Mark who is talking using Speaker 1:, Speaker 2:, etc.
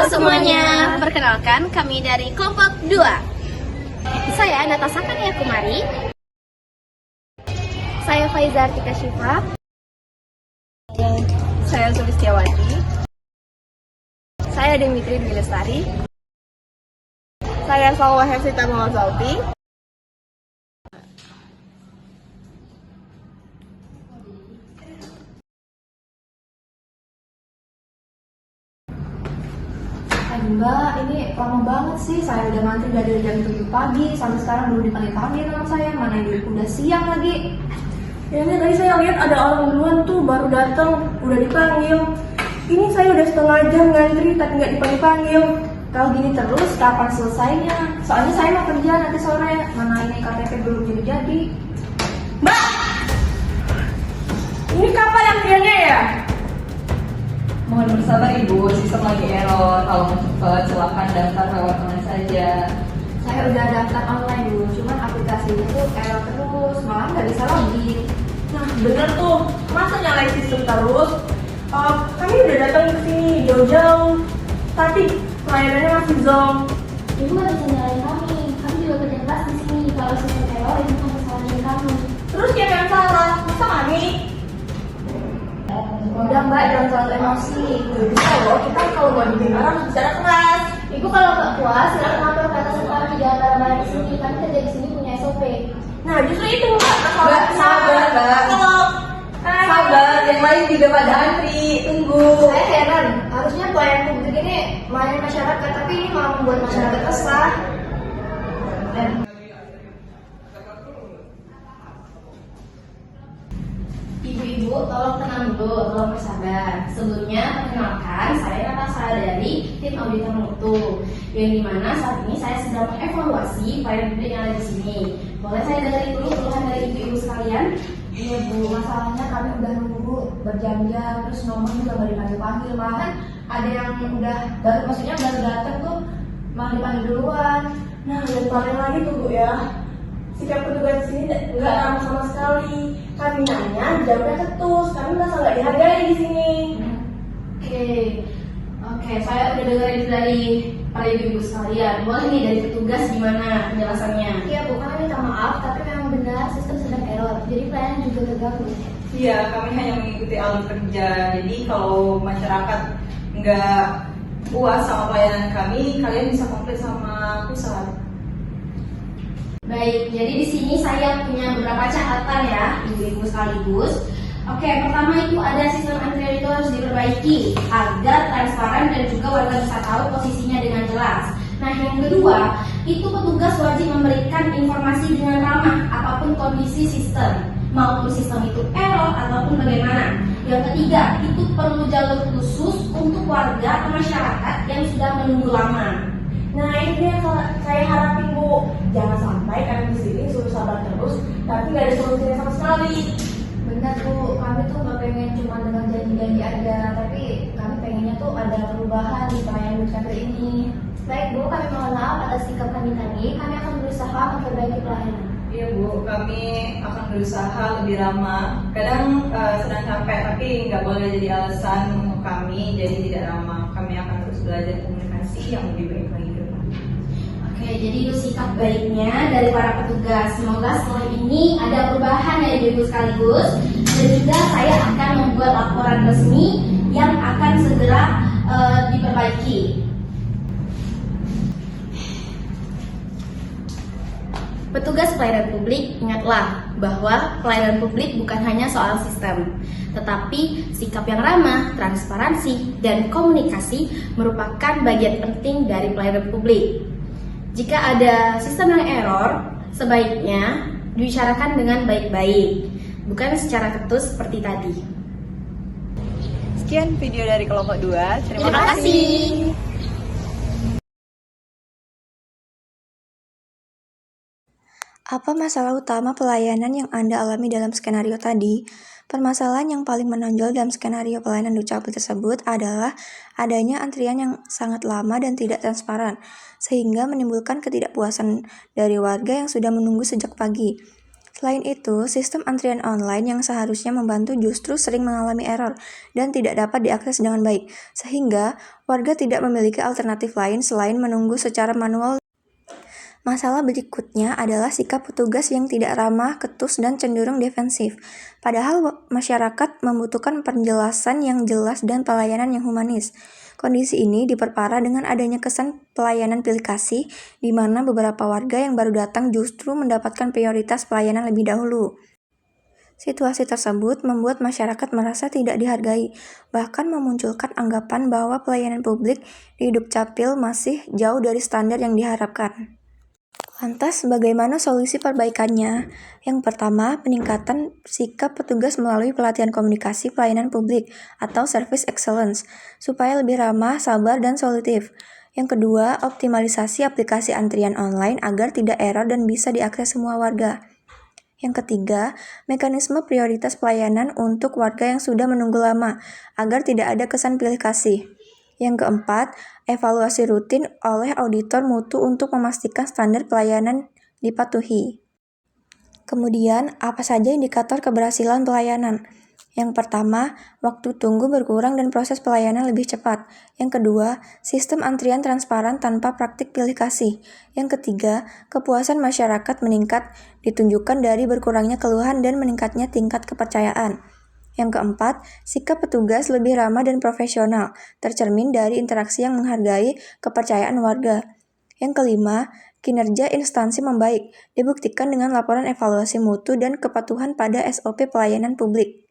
Speaker 1: semuanya, perkenalkan kami dari kelompok 2. Saya Natasha Kania Kumari. Saya Faiza Artika Syifa.
Speaker 2: Saya Sulistiawati. Saya Dimitri Dwi Lestari. Saya Salwa Hefsita Mawazalti.
Speaker 3: Mbak, ini lama banget sih. Saya udah ngantri dari jam 7 pagi sampai sekarang belum dipanggil sama saya. Mana ini udah siang lagi.
Speaker 2: Ya ini tadi saya lihat ada orang duluan tuh baru datang, udah dipanggil. Ini saya udah setengah jam ngantri tapi nggak dipanggil.
Speaker 3: Kalau gini terus kapan selesainya? Soalnya saya mau kerja nanti sore. Mana ini KTP belum jadi.
Speaker 2: Mbak, ini kapan antriannya ya?
Speaker 4: Mohon bersabar Ibu, sistem lagi error. Kalau mau cepat, silakan daftar lewat online saja.
Speaker 3: Saya udah daftar online dulu, cuman aplikasinya tuh error terus, malah nggak bisa login.
Speaker 2: Nah bener tuh, masa nyalain sistem terus? Kami udah datang ke sini jauh-jauh, tapi pelayanannya masih zonk.
Speaker 1: Ibu nggak bisa nyalain kami juga kerja keras di sini. Kalau sistem error itu bukan kesalahan kami.
Speaker 2: Terus siapa yang salah? Masa kami?
Speaker 3: Udah Mbak, jangan terlalu emosi.
Speaker 2: Bisa loh, kita kalau mau didengar harus bicara keras.
Speaker 1: Ibu kalau nggak puas, silakan lapor ke atas kami, jangan marah-marah di sini. Kami kerja di sini punya SOP.
Speaker 2: Nah justru itu Mbak,
Speaker 4: Mbak, sabar Mbak.
Speaker 2: Kalau
Speaker 4: Sabar, yang lain juga pada antri. Tunggu.
Speaker 3: Saya heran, harusnya pelayan publik ini melayani masyarakat, tapi ini malah membuat masyarakat resah.
Speaker 1: Ibu-ibu, tolong tenang dulu, tolong bersabar. Sebelumnya, perkenalkan, saya Natasha dari tim auditor mutu, yang dimana saat ini saya sedang mengevaluasi pelayanan publik yang ada di sini. Boleh saya dengar dulu keluhan dari ibu-ibu sekalian?
Speaker 3: Iya Bu, masalahnya kami udah nunggu berjam-jam, terus nomor juga nggak dipanggil-panggil. Malahan ada yang udah baru, maksudnya baru datang tuh malah dipanggil duluan.
Speaker 2: Nah, yang paling lagi tuh Bu ya, sikap petugas di sini nggak ramah sama sekali. Kami nanya, jawabnya ketus. Kami merasa nggak dihargai di sini.
Speaker 1: Oke, saya udah dengerin dari para ibu-ibu sekalian. Boleh nih dari petugas gimana penjelasannya?
Speaker 3: Iya Bu, kami minta maaf, tapi memang benar sistem sedang error, jadi pelayanan juga terganggu.
Speaker 4: Iya, kami hanya mengikuti alur kerja. Jadi kalau masyarakat nggak puas sama pelayanan kami, kalian bisa komplain sama pusat.
Speaker 1: Baik, jadi di sini saya punya beberapa catatan ya, ibu-ibu sekaligus. Oke, pertama itu ada sistem antrian itu harus diperbaiki agar transparan dan juga warga bisa tahu posisinya dengan jelas. Nah, yang kedua, itu petugas wajib memberikan informasi dengan ramah apapun kondisi sistem, maupun sistem itu error ataupun bagaimana. Yang ketiga, itu perlu jalur khusus untuk warga atau masyarakat yang sudah menunggu lama.
Speaker 2: Nah, ini yang saya harapin Bu. Jangan sampai kami di sini suruh sabar terus, tapi nggak ada solusinya sama sekali.
Speaker 3: Benar Bu, kami tuh nggak pengen cuma dengan janji-janji aja, tapi kami pengennya tuh ada perubahan di pelayanan dukcapil ini.
Speaker 1: Baik Bu, kami mohon maaf atas sikap kami tadi. Kami akan berusaha memperbaiki pelayanan.
Speaker 4: Iya Bu, kami akan berusaha lebih ramah. Kadang sedang capek, tapi nggak boleh jadi alasan untuk kami jadi tidak ramah. Kami akan terus belajar komunikasi yang lebih baik lagi ke depan.
Speaker 1: Oke, jadi itu sikap baiknya dari para petugas. Semoga setelah ini ada perubahan ya ibu-ibu sekaligus. Dan juga saya akan membuat laporan resmi yang akan segera diperbaiki. Petugas pelayanan publik, ingatlah bahwa pelayanan publik bukan hanya soal sistem, tetapi sikap yang ramah, transparansi, dan komunikasi merupakan bagian penting dari pelayanan publik. Jika ada sistem yang error, sebaiknya dibicarakan dengan baik-baik, bukan secara ketus seperti tadi.
Speaker 2: Sekian video dari kelompok 2.
Speaker 1: Terima kasih.
Speaker 5: Apa masalah utama pelayanan yang Anda alami dalam skenario tadi? Permasalahan yang paling menonjol dalam skenario pelayanan dukcapil tersebut adalah adanya antrian yang sangat lama dan tidak transparan, sehingga menimbulkan ketidakpuasan dari warga yang sudah menunggu sejak pagi. Selain itu, sistem antrian online yang seharusnya membantu justru sering mengalami error dan tidak dapat diakses dengan baik, sehingga warga tidak memiliki alternatif lain selain menunggu secara manual. Masalah berikutnya adalah sikap petugas yang tidak ramah, ketus, dan cenderung defensif. Padahal masyarakat membutuhkan penjelasan yang jelas dan pelayanan yang humanis. Kondisi ini diperparah dengan adanya kesan pelayanan pilih kasih, di mana beberapa warga yang baru datang justru mendapatkan prioritas pelayanan lebih dahulu. Situasi tersebut membuat masyarakat merasa tidak dihargai, bahkan memunculkan anggapan bahwa pelayanan publik di Dukcapil masih jauh dari standar yang diharapkan. Lantas, bagaimana solusi perbaikannya? Yang pertama, peningkatan sikap petugas melalui pelatihan komunikasi pelayanan publik atau service excellence, supaya lebih ramah, sabar, dan solutif. Yang kedua, optimalisasi aplikasi antrian online agar tidak error dan bisa diakses semua warga. Yang ketiga, mekanisme prioritas pelayanan untuk warga yang sudah menunggu lama, agar tidak ada kesan pilih kasih. Yang keempat, evaluasi rutin oleh auditor mutu untuk memastikan standar pelayanan dipatuhi. Kemudian, apa saja indikator keberhasilan pelayanan? Yang pertama, waktu tunggu berkurang dan proses pelayanan lebih cepat. Yang kedua, sistem antrian transparan tanpa praktik pilih kasih. Yang ketiga, kepuasan masyarakat meningkat ditunjukkan dari berkurangnya keluhan dan meningkatnya tingkat kepercayaan. Yang keempat, sikap petugas lebih ramah dan profesional, tercermin dari interaksi yang menghargai kepercayaan warga. Yang kelima, kinerja instansi membaik, dibuktikan dengan laporan evaluasi mutu dan kepatuhan pada SOP pelayanan publik.